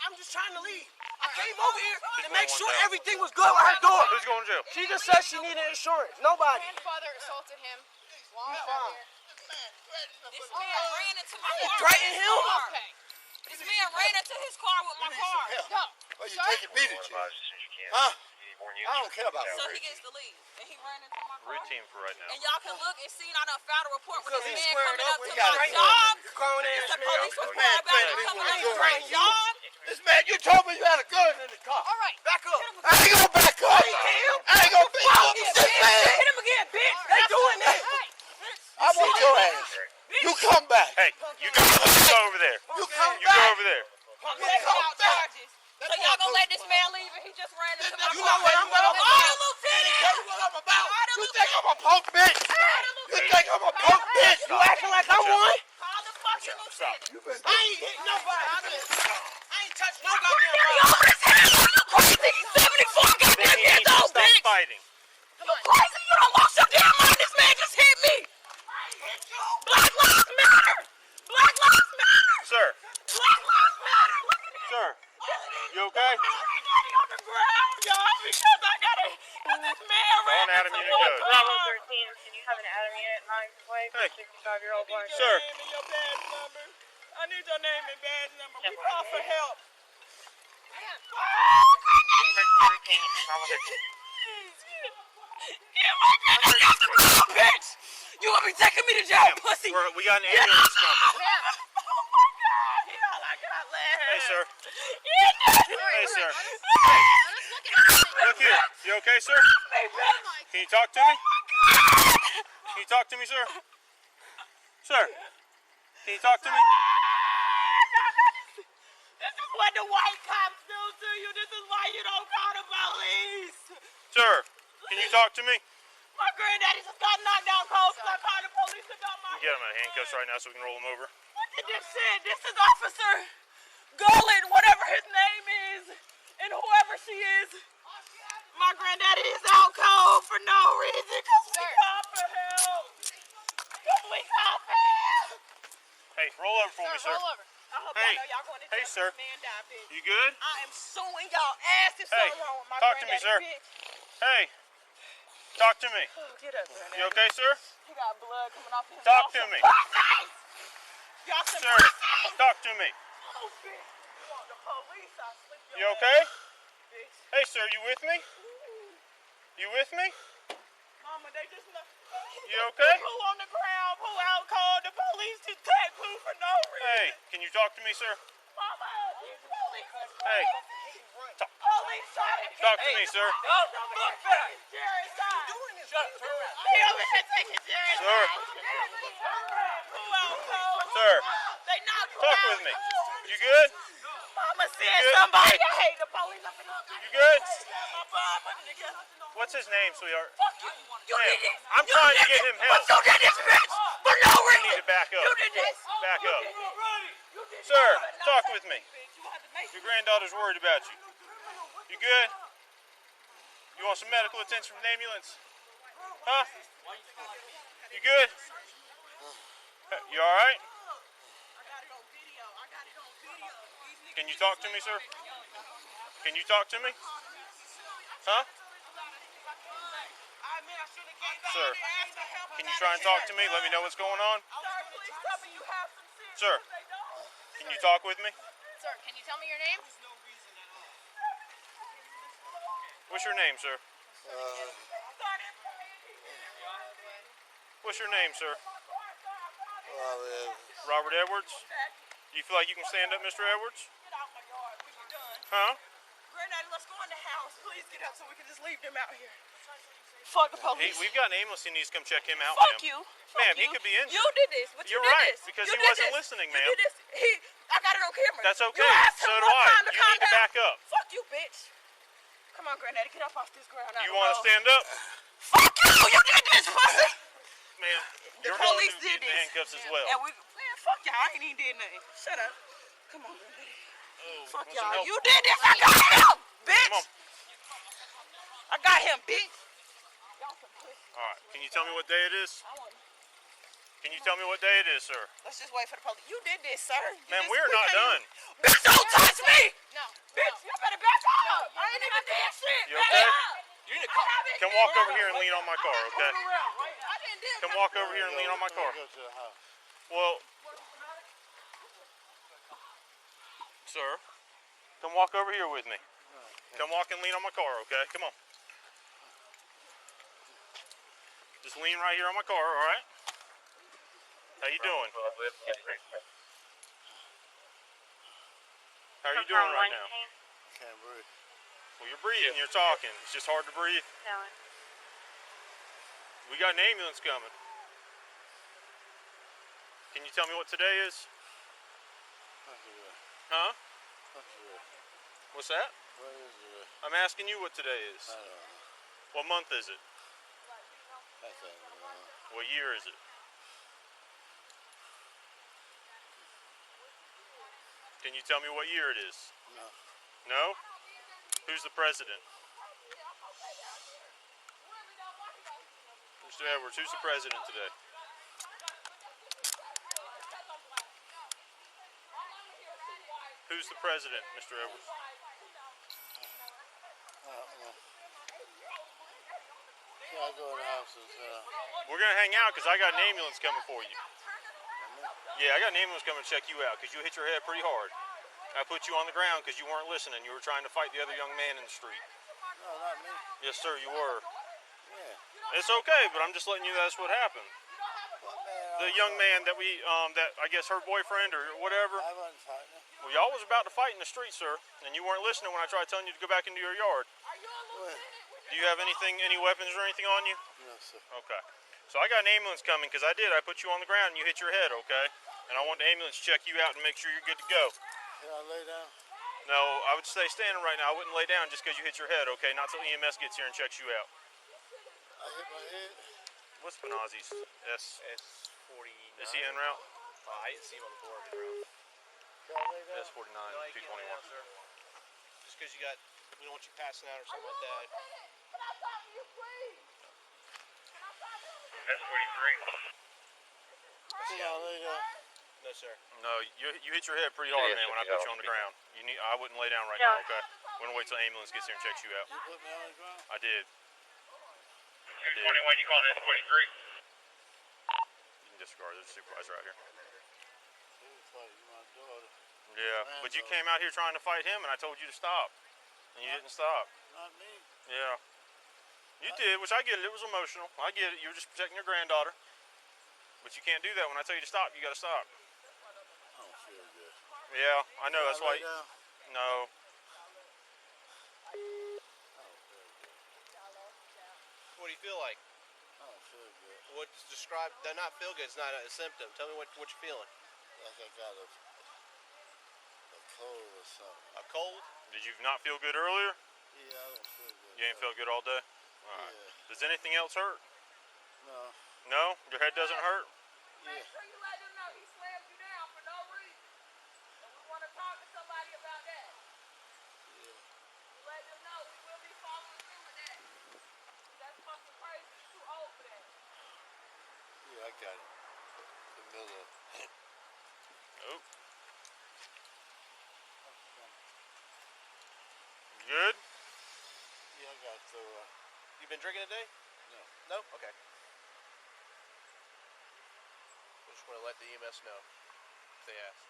I'm just trying to leave. I came over here to make sure everything was good with her daughter. Who's going to jail? She just said she needed insurance. Nobody. My grandfather assaulted him while He's out fine. here. This man ran into my car. Threaten him? Okay. This man ran into his car with my car. No. Well, you taking me to jail? Huh? I don't care about So that. he gets to leave. And he ran into my car. Routine for right now. And y'all can look and see, I done filed a report with Because this he man squared coming up up with to you. my Right job. now. Grown ass The man. police was Man, about it threatening me coming with up a to gun. my job. This man, you told me you had a gun in the car. All right. Back up. I ain't gonna back up. I ain't gonna beat you up with this man. Hit him again, bitch. They doing this. I want your ass. You come back. Hey, you go over there. You come You go back. over there. I'm taking out charges. So y'all gonna let this man leave and he just ran into my car. You know what I'm about? Order, Lieutenant! Tell you what I'm about. You think I'm a punk bitch? You think I'm a punk bitch? You acting like I'm one? Call the fucking lieutenant. I ain't hit nobody. I ain't touched no Get me goddamn over his head! You crazy! He's 74 Then goddamn he years needs to old, stop bitch! fighting. You crazy? You don't lost your damn mind. This man just hit me. Black lives matter. Black lives matter. Sir, Black lives matter. Look at me. sir, you okay? Look at Daddy on the ground, y'all, because I got it. Because this man ran Adam into unit my code. car. Bravo 13, can you have an Adam unit 9 way for Hey. 65-year-old black? Sir. Name and your badge number. I need your name and badge number. We call for help. Get my goddamn off the ground, bitch! You want me taking me to jail, pussy? We got an ambulance coming. Oh my God! He all I got left. Hey, sir. Hey, Hey, sir. Look Look here. You okay, sir? Can you talk to me? Can you talk to me, sir? Sir, can you talk to me? This is what the white cops do to you. This is why you don't call the police. Sir, can you talk to me? My granddaddy just got knocked down cold because I called the police to got my Get him out of handcuffs right now so we can roll him over. Look at this shit. This is Officer Gullet, whatever his name is, and whoever she is. My granddaddy is out cold for no reason because we called for help. Because we called for help. Hey, roll over for me, sir. Roll over. I hope Hey. y'all know y'all going to Hey, jail. sir. This man died, bitch. You good? I am suing y'all ass if Hey, something wrong with my talk to me, granddaddy, sir. bitch. Hey, talk to me. Get up, granddaddy. You okay, sir? He got blood coming off his Talk mouth. to me. Pussies! Y'all some Sir, pussies! talk to me. Oh, bitch. You want the police? I'll slip your You ass, okay? bitch. Hey, sir, you with me? You with me? Mama, they just know. You okay? Who on the ground? Who out called the police to take who for no reason? Hey, can you talk to me, sir? Mama, these police. Hey, Police trying to talk to me, sir. look back. Jerry's side. Shut up, turn around. He over here taking Jerry's Sir. side. Who out cold? Sir, They knocked talk out. with me. You good? Mama said good? somebody. Hey. I hate the police up in the You good? my mama, nigga. What's his name, sweetheart? Fuck you. You Ma'am, did this. I'm You trying to did get this. him help. You did this, bitch. For no You reason. need to back up. You did this. Back up. You did Sir, this. talk with me. Bitch, you had to make Your granddaughter's worried about you. You good? You want some medical attention from the ambulance? Huh? You good? You all right? I got it on video. I got it on video. These niggas Can you talk to me, sir? Can you talk to me? Huh? Sir, can you try and talk to me? Let me know what's going on. Sir, can you talk with me? Sir, can you tell me your name? What's your name, sir? What's your name, sir? Robert Edwards? Do you feel like you can stand up, Mr. Edwards? Get out my yard. We were done. Huh? Granddaddy, let's go in the house. Please get up so we can just leave them out here. Fuck the police. We've got an ambulance who needs to come check him out, Fuck ma'am. you. Ma'am, Fuck he you. could be injured. You did this. But You're you did right, this. because You he did wasn't this. listening, You ma'am. did this. I got it on camera. That's okay. You asked him So do one I. time to You calm need to down. back up. Fuck you, bitch. Come on, Granddaddy, get up off this ground. You want to stand up? Fuck you. You did this, pussy. Ma'am, The you're police going to did be in this. handcuffs as well. And man, fuck y'all. I ain't even did nothing. Shut up. Come on, Granddaddy. Fuck want some y'all. help? You did this. I got him, bitch. Come on. I got him, bitch. Y'all some pussy. All right. Can you tell me what day it is? Can you tell me what day it is, sir? Let's just wait for the police. You did this, sir. Ma'am, we're not done. Bitch, don't touch me! No. Bitch, you better back up! I ain't even did shit! You Back okay? up! You need to call. Come walk over here and lean on my car, okay? I didn't do Come walk over here and lean on my car. Go to the house. Well, sir, come walk over here with me. Come walk and lean on my car, okay? Come on. Just lean right here on my car, all right? How you doing? How are you doing right now? Can't breathe. Well, you're breathing, you're talking. It's just hard to breathe. No. We got an ambulance coming. Can you tell me what today is? What's it? Huh? What's it? What's that? What is it? I'm asking you what today is. I don't know. What month is it? That's it. What year is it? Can you tell me what year it is? No. No? Who's the president? Mr. Edwards, who's the president today? Who's the president, Mr. Edwards? I don't know. Yeah, I go in the house and We're going to hang out because I got an ambulance coming for you. Yeah, I got an ambulance coming to check you out because you hit your head pretty hard. I put you on the ground because you weren't listening. You were trying to fight the other young man in the street. no, not me. Yes, sir, you were. Yeah. It's okay, but I'm just letting you know that's what happened. What man? The young man that that I guess her boyfriend or whatever. I wasn't fighting him. Well, y'all was about to fight in the street, sir, and you weren't listening when I tried telling you to go back into your yard. When? Do you have anything, any weapons or anything on you? No, sir. Okay. So I got an ambulance coming because I did. I put you on the ground and you hit your head, okay? And I want the ambulance to check you out and make sure you're good to go. Can I lay down? No, I would stay standing right now. I wouldn't lay down just because you hit your head, okay? Not till EMS gets here and checks you out. I hit my head. What's Benazzi's? S49. Is he en route? I didn't see him on the board. Can I lay down? S49, No, you can't lay 221. down, sir. Just because we don't want you passing out or something like that. Can I lay down? No, sir. No, you hit your head pretty hard, man, when I put you on the ground. I wouldn't lay down right Yeah. now, okay? We're going to wait till the ambulance gets here and checks you out. You put me on the ground? I did. I did. 21, you calling S43? You can disregard. There's a supervisor out here. Who fight you, my daughter? Yeah, but you came out here trying to fight him, and I told you to stop. And you didn't stop. Not me. Yeah. You did, which I get it. It was emotional. I get it. You were just protecting your granddaughter. But you can't do that. When I tell you to stop, you got to stop. I don't feel good. Yeah, I know. That's Can I why. lay down? No. I don't feel good. What do you feel like? I don't feel good. What's described? Does not feel good. It's not a symptom. Tell me what you're feeling. Like I got a cold or something. A cold? Did you not feel good earlier? Yeah, I don't feel good. You ain't felt good all day? All right. Yeah. Does anything else hurt? No. No? Your head doesn't hurt? Yeah. sure you let him know he slammed you down for no reason. And we want to talk to somebody about that. Yeah. You let them know we will be following through with that. That's fucking crazy. You're too old for that. Yeah, I got it. The middle. Nope. You good? Yeah, I got the. You been drinking today? No. No? Okay. We just want to let the EMS know if they ask.